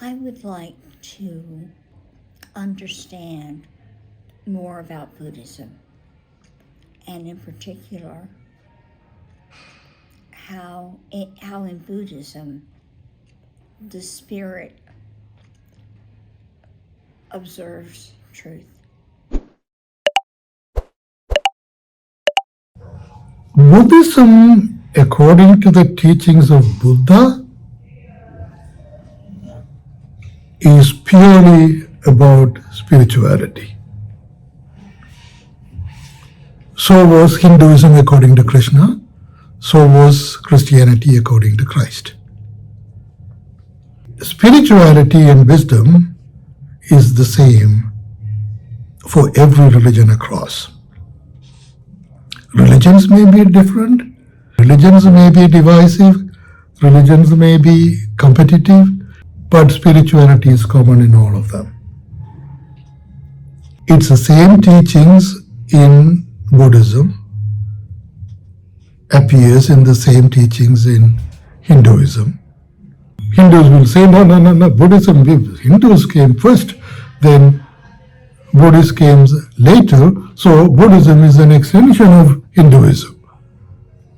I would like to understand more about Buddhism, and in particular, how in Buddhism the spirit observes truth. Buddhism, according to the teachings of Buddha, is purely about spirituality. So was Hinduism according to Krishna, so was Christianity according to Christ. Spirituality and wisdom is the same for every religion across. Religions may be different, religions may be divisive, religions may be competitive, but spirituality is common in all of them. It's the same teachings in Buddhism, appears in the same teachings in Hinduism. Hindus will say, no, Buddhism, Hindus came first, then Buddhists came later, so Buddhism is an extension of Hinduism.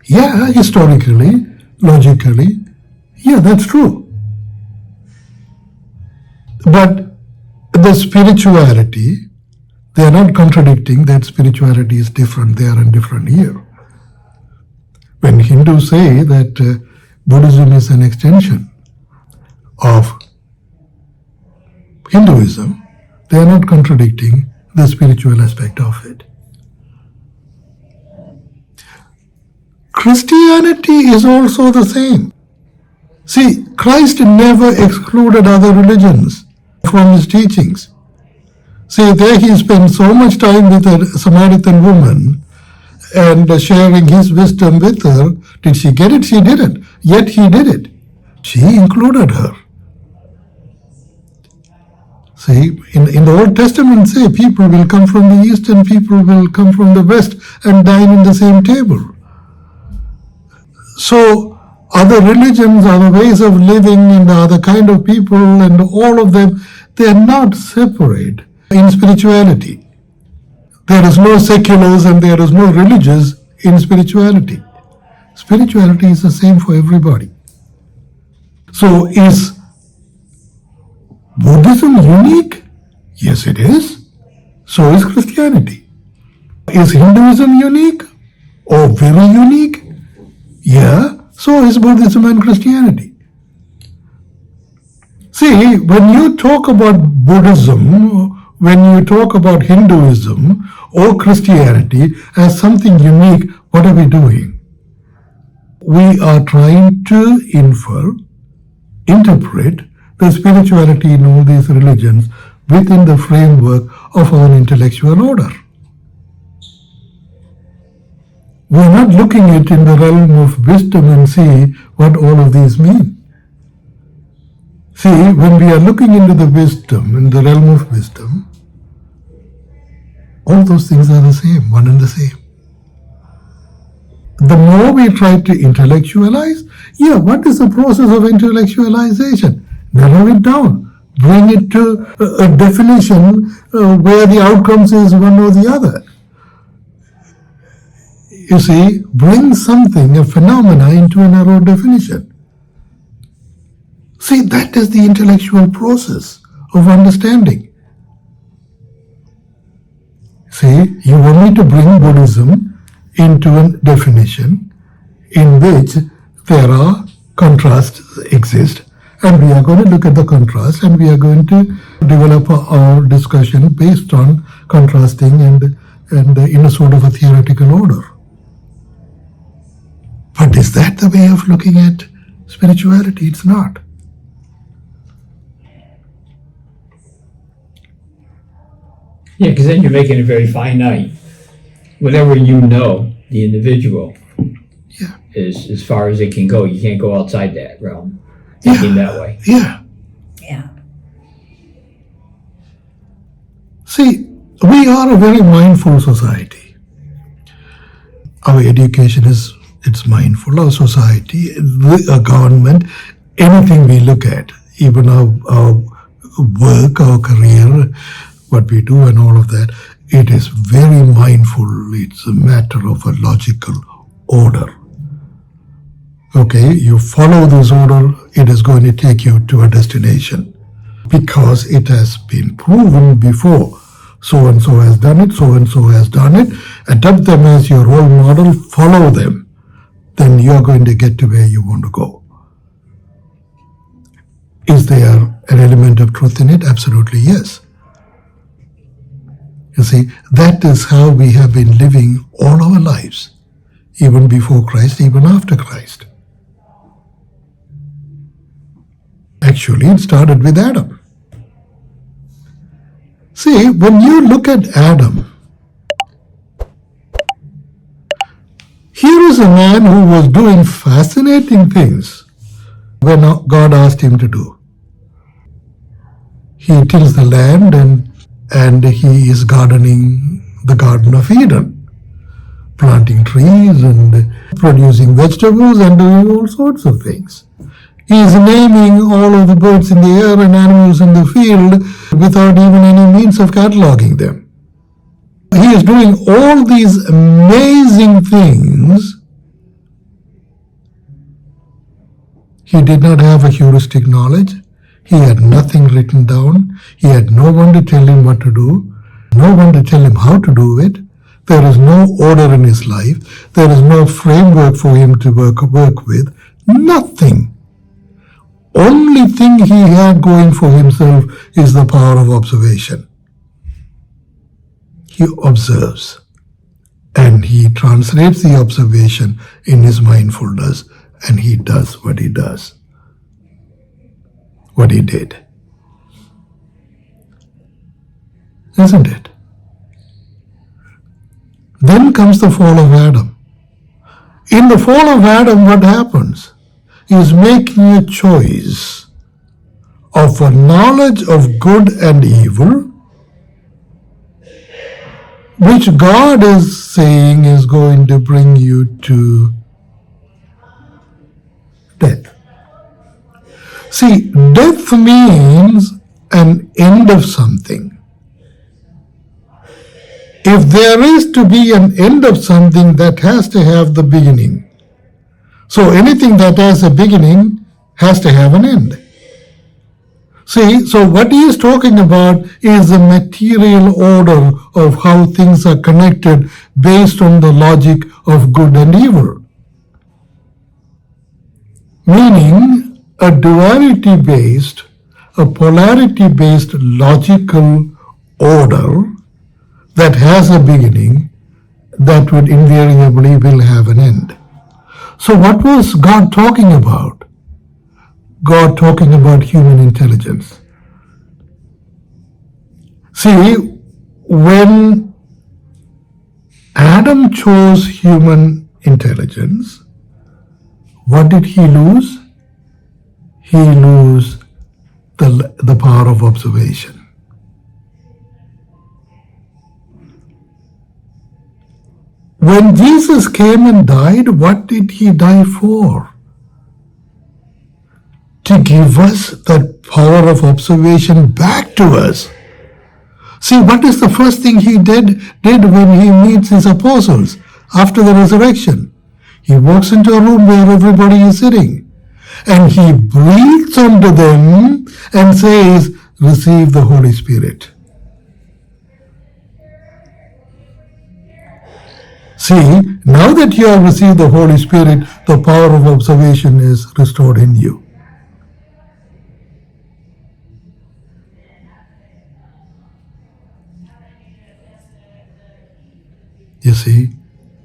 Yeah, historically, logically, yeah, that's true. But the spirituality, they are not contradicting that spirituality is different there and different here. When Hindus say that Buddhism is an extension of Hinduism, they are not contradicting the spiritual aspect of it. Christianity is also the same. See, Christ never excluded other religions from his teachings. See, there he spent so much time with a Samaritan woman and sharing his wisdom with her. Did she get it? She didn't. Yet he did it. She included her. See, in the Old Testament, say, people will come from the east and people will come from the west and dine in the same table. So, other religions, other ways of living, and other kind of people, and all of them, they are not separate in spirituality. There is no seculars and there is no religious in spirituality. Spirituality is the same for everybody. So, is Buddhism unique? Yes, it is. So is Christianity. Is Hinduism unique? Or very unique? Yeah, so is Buddhism and Christianity. See, when you talk about Buddhism, when you talk about Hinduism or Christianity as something unique, what are we doing? We are trying to interpret the spirituality in all these religions within the framework of our intellectual order. We are not looking at it in the realm of wisdom and see what all of these mean. See, when we are looking into the wisdom, in the realm of wisdom, all those things are the same, one and the same. The more we try to intellectualize, what is the process of intellectualization? Narrow it down, bring it to a definition where the outcomes is one or the other. You see, bring something, a phenomena, into a narrow definition. See, that is the intellectual process of understanding. See, you want me to bring Buddhism into a definition in which there are contrasts exist, and we are going to look at the contrast and we are going to develop our discussion based on contrasting and in a sort of a theoretical order. But is that the way of looking at spirituality? It's not. Yeah, because then you're making it very finite. Whatever you know, the individual, is as far as it can go. You can't go outside that realm. Thinking that way. Yeah. See, we are a very mindful society. Our education it's mindful. Our society, our government, anything we look at, even our work, our career, what we do and all of that, it is very mindful. It's a matter of a logical order. Okay, you follow this order, it is going to take you to a destination because it has been proven before. So and so has done it, so and so has done it. Adopt them as your role model, follow them. Then you're going to get to where you want to go. Is there an element of truth in it? Absolutely yes. You see, that is how we have been living all our lives, even before Christ, even after Christ. Actually, it started with Adam. See, when you look at Adam, here is a man who was doing fascinating things when God asked him to do. He tills the land and he is gardening the Garden of Eden, planting trees and producing vegetables and doing all sorts of things. He is naming all of the birds in the air and animals in the field without even any means of cataloging them. He is doing all these amazing things. He did not have a heuristic knowledge. He had nothing written down. He had no one to tell him what to do, no one to tell him how to do it. There is no order in his life. There is no framework for him to work with. Nothing. Only thing he had going for himself is the power of observation. He observes and he translates the observation in his mindfulness and he does what he does, what he did. Isn't it? Then comes the fall of Adam. In the fall of Adam, what happens? He is making a choice of a knowledge of good and evil, which God is saying is going to bring you to death. See, death means an end of something. If there is to be an end of something, that has to have the beginning. So anything that has a beginning has to have an end. See, so what he is talking about is the material order of how things are connected based on the logic of good and evil. Meaning a duality-based, a polarity-based logical order that has a beginning that would invariably will have an end. So what was God talking about? God talking about human intelligence. See, when Adam chose human intelligence, what did he lose? He lose the power of observation. When Jesus came and died, what did he die for? To give us that power of observation back to us. See, what is the first thing he did when he meets his apostles after the resurrection? He walks into a room where everybody is sitting and he breathes onto them and says, receive the Holy Spirit. See, now that you have received the Holy Spirit, the power of observation is restored in you. You see,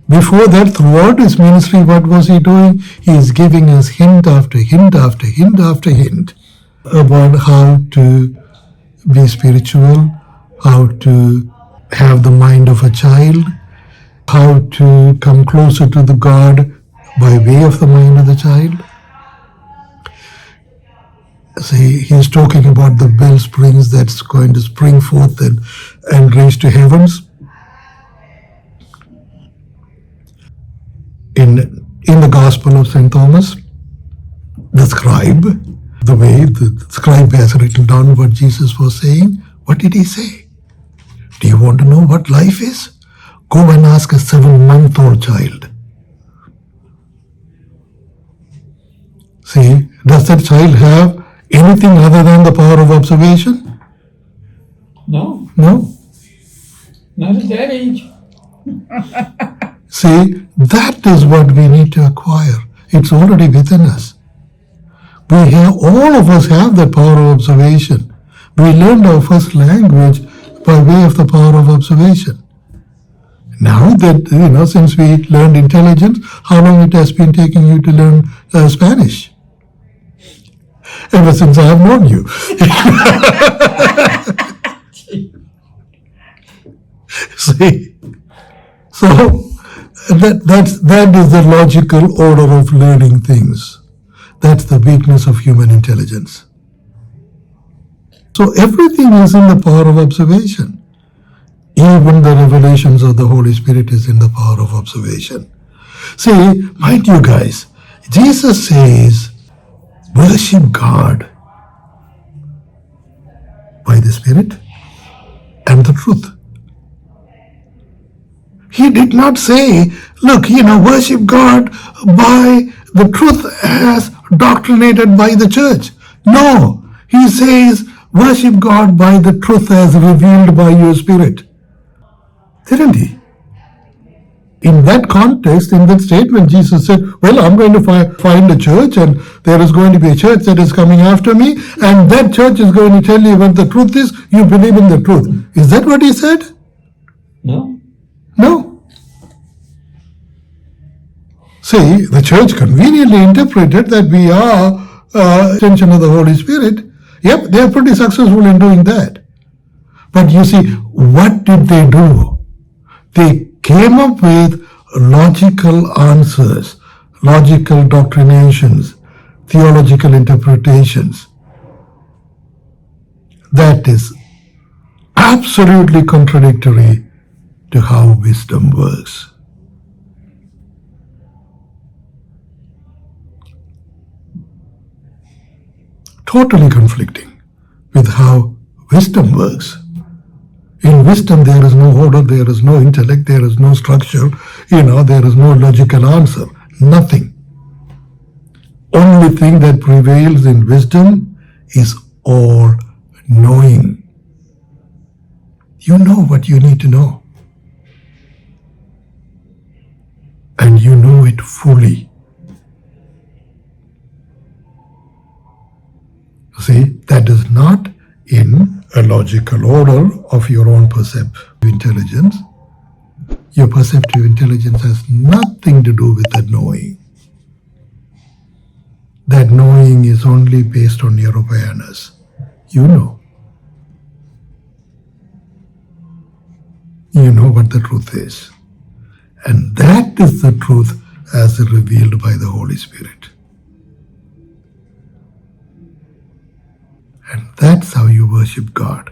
before that, throughout his ministry, what was he doing? He is giving us hint after hint after hint after hint about how to be spiritual, how to have the mind of a child, how to come closer to the God by way of the mind of the child. See, he's talking about the bell springs that's going to spring forth and raise to heavens. In the Gospel of St. Thomas, the scribe, The way the scribe has written down what Jesus was saying, what did he say? Do you want to know what life is? Go and ask a 7-month-old child. See, does that child have anything other than the power of observation? No, No. not at that age. See, that is what we need to acquire. It's already within us. All of us have that power of observation. We learned our first language by way of the power of observation. Now that, since we learned intelligence, how long it has been taking you to learn Spanish? Ever since I have known you. See? So, that is the logical order of learning things. That's the weakness of human intelligence. So everything is in the power of observation. Even the revelations of the Holy Spirit is in the power of observation. See, mind you guys, Jesus says, worship God by the Spirit and the truth. He did not say, look, worship God by the truth as doctrinated by the church. No, he says, worship God by the truth as revealed by your Spirit. Didn't he? In that context, in that statement, Jesus said, well, I'm going to find a church, and there is going to be a church that is coming after me, and that church is going to tell you what the truth is. You believe in the truth. Is that what he said? No. No. See, the church conveniently interpreted that we are extension of the Holy Spirit. Yep, they are pretty successful in doing that. But you see, what did they do? They came up with logical answers, logical doctrinations, theological interpretations. That is absolutely contradictory to how wisdom works. Totally conflicting with how wisdom works. In wisdom, there is no order, there is no intellect, there is no structure, there is no logical answer. Nothing. Only thing that prevails in wisdom is all knowing. You know what you need to know. And you know it fully. See, that is not in a logical order of your own perceptive intelligence. Your perceptive intelligence has nothing to do with that knowing. That knowing is only based on your awareness. You know. You know what the truth is. And that is the truth as revealed by the Holy Spirit. And that's how you worship God.